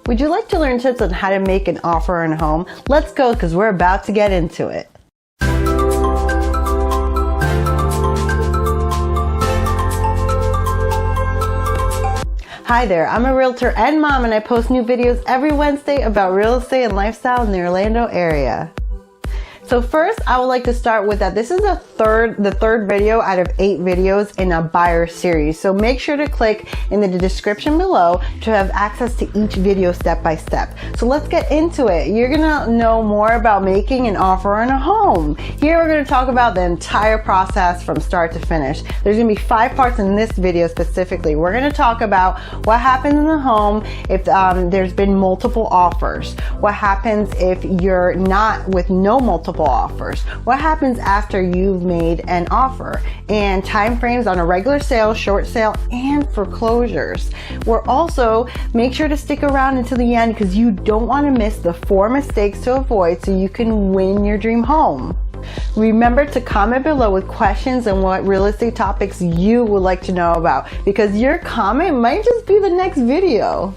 Would you like to learn tips on how to make an offer on a home? Let's go, because we're about to get into it. Hi there, I'm a realtor and mom, and I post new videos every Wednesday about real estate and lifestyle in the Orlando area. So first, I would like to start with that this is the third video out of 8 videos in a buyer series. So make sure to click in the description below to have access to each video step by step. So let's get into it. You're gonna know more about making an offer on a home. Here we're gonna talk about the entire process from start to finish. There's gonna be 5 parts in this video specifically. We're gonna talk about what happens in the home if there's been multiple offers. What happens if you're not with no multiple offers? What happens after you've made an offer? And time frames on a regular sale, short sale, and foreclosures. We're also, make sure to stick around until the end because you don't want to miss the 4 mistakes to avoid so you can win your dream home. Remember to comment below with questions and what real estate topics you would like to know about, because your comment might just be the next video.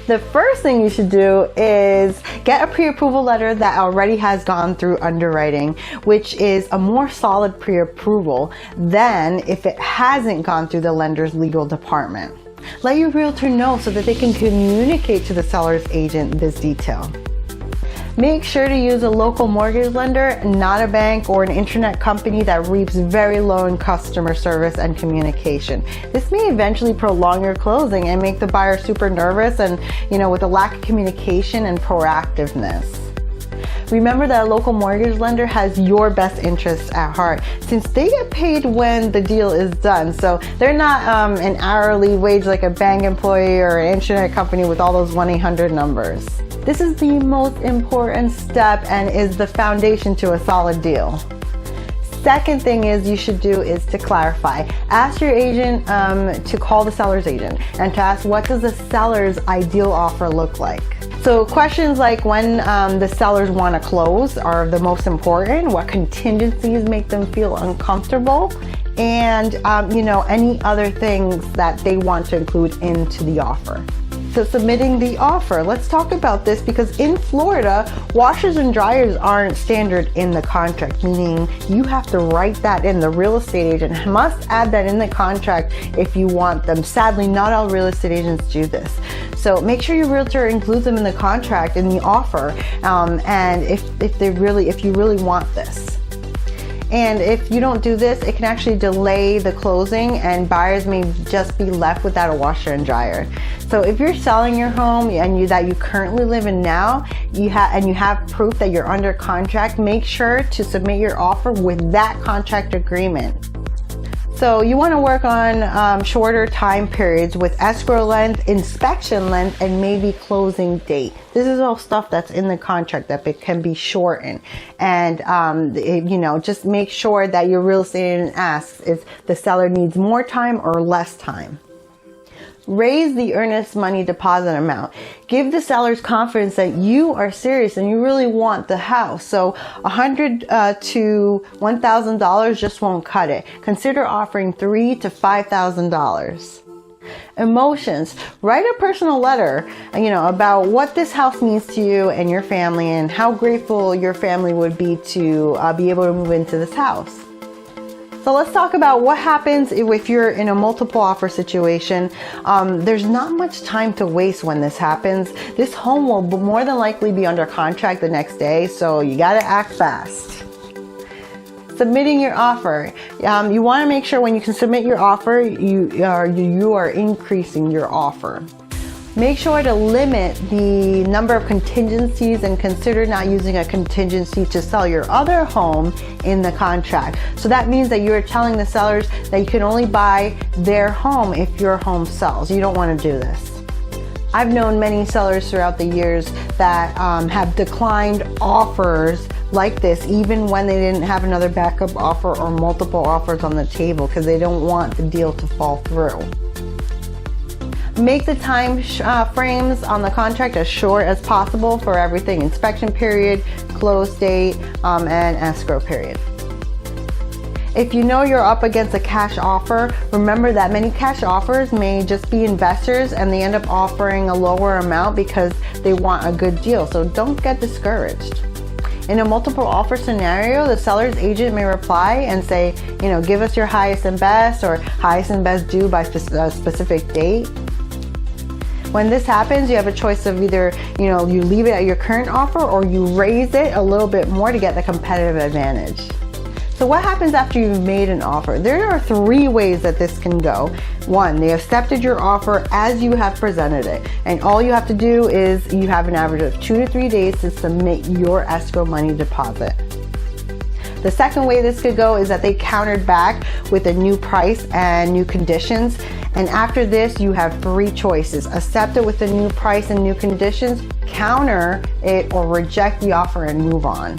The first thing you should do is get a pre-approval letter that already has gone through underwriting, which is a more solid pre-approval than if it hasn't gone through the lender's legal department. Let your realtor know so that they can communicate to the seller's agent this detail. Make sure to use a local mortgage lender, not a bank or an internet company that reaps very low in customer service and communication. This may eventually prolong your closing and make the buyer super nervous and, with a lack of communication and proactiveness. Remember that a local mortgage lender has your best interests at heart, since they get paid when the deal is done. So they're not an hourly wage like a bank employee or an internet company with all those 1-800 numbers. This is the most important step and is the foundation to a solid deal. Second thing you should do is to clarify. Ask your agent to call the seller's agent and to ask, what does the seller's ideal offer look like? So questions like when the sellers want to close are the most important. What contingencies make them feel uncomfortable? And any other things that they want to include into the offer. So submitting the offer, let's talk about this, because in Florida, washers and dryers aren't standard in the contract, meaning you have to write that in. The real estate agent must add that in the contract if you want them. Sadly, not all real estate agents do this. So make sure your realtor includes them in the contract, in the offer, and if you really want this. And if you don't do this, it can actually delay the closing and buyers may just be left without a washer and dryer. So if you're selling your home and that you currently live in now, you have proof that you're under contract, make sure to submit your offer with that contract agreement. So you want to work on shorter time periods with escrow length, inspection length, and maybe closing date. This is all stuff that's in the contract that can be shortened. And just make sure that your real estate agent asks if the seller needs more time or less time. Raise the earnest money deposit amount. Give the sellers confidence that you are serious and you really want the house. So $100 to $1,000 just won't cut it. Consider offering $3,000 to $5,000. Emotions. Write a personal letter, about what this house means to you and your family and how grateful your family would be to be able to move into this house. So let's talk about what happens if you're in a multiple offer situation. There's not much time to waste when this happens. This home will more than likely be under contract the next day, so you gotta act fast. Submitting your offer. You wanna make sure when you can submit your offer, you are increasing your offer. Make sure to limit the number of contingencies and consider not using a contingency to sell your other home in the contract. So that means that you're telling the sellers that you can only buy their home if your home sells. You don't want to do this. I've known many sellers throughout the years that have declined offers like this, even when they didn't have another backup offer or multiple offers on the table, because they don't want the deal to fall through. Make the time frames on the contract as short as possible for everything: inspection period, close date, and escrow period. If you know you're up against a cash offer, remember that many cash offers may just be investors and they end up offering a lower amount because they want a good deal. So don't get discouraged. In a multiple offer scenario, the seller's agent may reply and say, give us your highest and best, or highest and best due by a specific date. When this happens, you have a choice of either, you leave it at your current offer or you raise it a little bit more to get the competitive advantage. So what happens after you've made an offer? There are 3 ways that this can go. 1, they accepted your offer as you have presented it. And all you have to do is you have an average of 2 to 3 days to submit your escrow money deposit. The second way this could go is that they countered back with a new price and new conditions. And after this, you have 3 choices. Accept it with a new price and new conditions, counter it, or reject the offer and move on.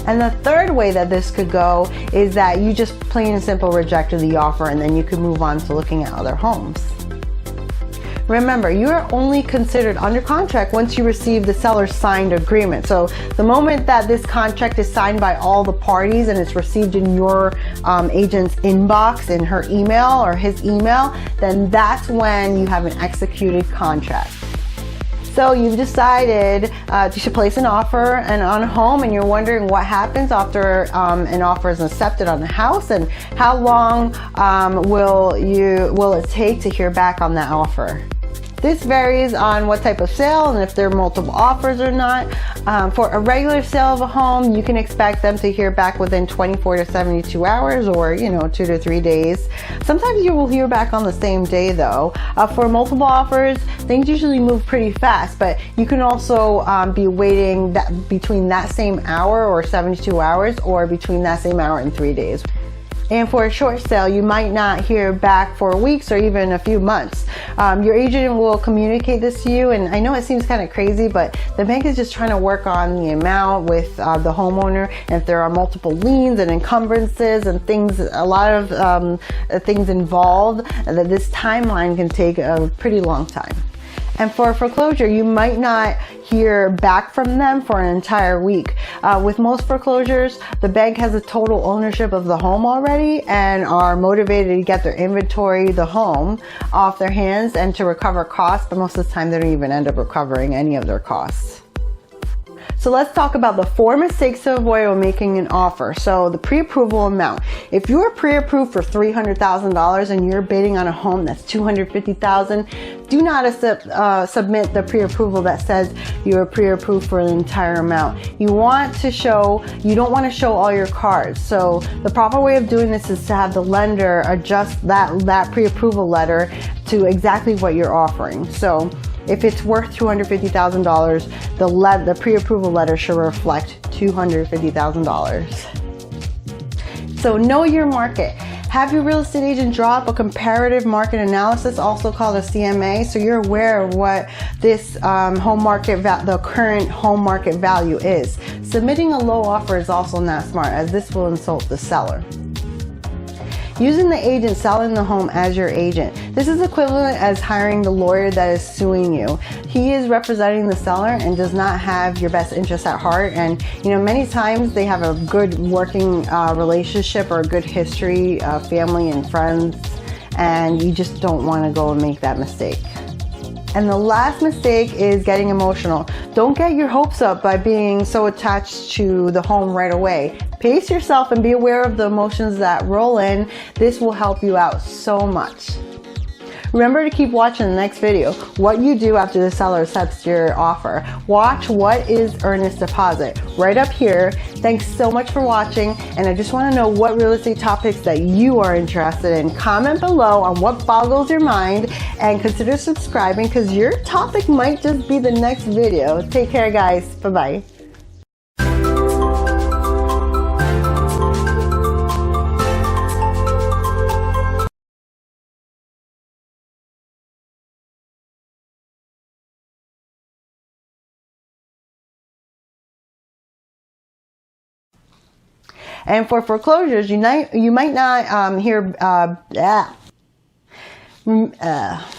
And the third way that this could go is that you just plain and simple rejected the offer and then you could move on to looking at other homes. Remember, you are only considered under contract once you receive the seller's signed agreement. So the moment that this contract is signed by all the parties and it's received in your agent's inbox, in her email or his email, then that's when you have an executed contract. So you've decided to place an offer on a home, and you're wondering what happens after an offer is accepted on the house, and how long will it take to hear back on that offer. This varies on what type of sale and if there are multiple offers or not. For a regular sale of a home, you can expect them to hear back within 24 to 72 hours or 2 to 3 days. Sometimes you will hear back on the same day though. For multiple offers, things usually move pretty fast, but you can also be waiting between that same hour or 72 hours or between that same hour and 3 days. And for a short sale, you might not hear back for weeks or even a few months. Your agent will communicate this to you, and I know it seems kind of crazy, but the bank is just trying to work on the amount with the homeowner. And if there are multiple liens and encumbrances and things, a lot of things involved, that this timeline can take a pretty long time. And for a foreclosure, you might not hear back from them for an entire week. With most foreclosures, the bank has a total ownership of the home already and are motivated to get their inventory, the home, off their hands and to recover costs, but most of the time they don't even end up recovering any of their costs. So let's talk about the 4 mistakes to avoid when making an offer. So the pre-approval amount. If you are pre-approved for $300,000 and you're bidding on a home that's $250,000, do not submit the pre-approval that says you're pre-approved for the entire amount. You don't want to show all your cards. So the proper way of doing this is to have the lender adjust that pre-approval letter to exactly what you're offering. So if it's worth $250,000, the pre-approval letter should reflect $250,000. So know your market. Have your real estate agent draw up a comparative market analysis, also called a CMA, so you're aware of what this the current home market value is. Submitting a low offer is also not smart, as this will insult the seller. Using the agent selling the home as your agent. This is equivalent as hiring the lawyer that is suing you. He is representing the seller and does not have your best interest at heart. And many times they have a good working relationship or a good history of family and friends, and you just don't want to go and make that mistake. And the last mistake is getting emotional. Don't get your hopes up by being so attached to the home right away. Pace yourself and be aware of the emotions that roll in. This will help you out so much. Remember to keep watching the next video. What you do after the seller accepts your offer. Watch what is earnest deposit right up here. Thanks so much for watching, and I just want to know what real estate topics that you are interested in. Comment below on what boggles your mind, and consider subscribing because your topic might just be the next video. Take care, guys. Bye-bye. And for foreclosures, you might not hear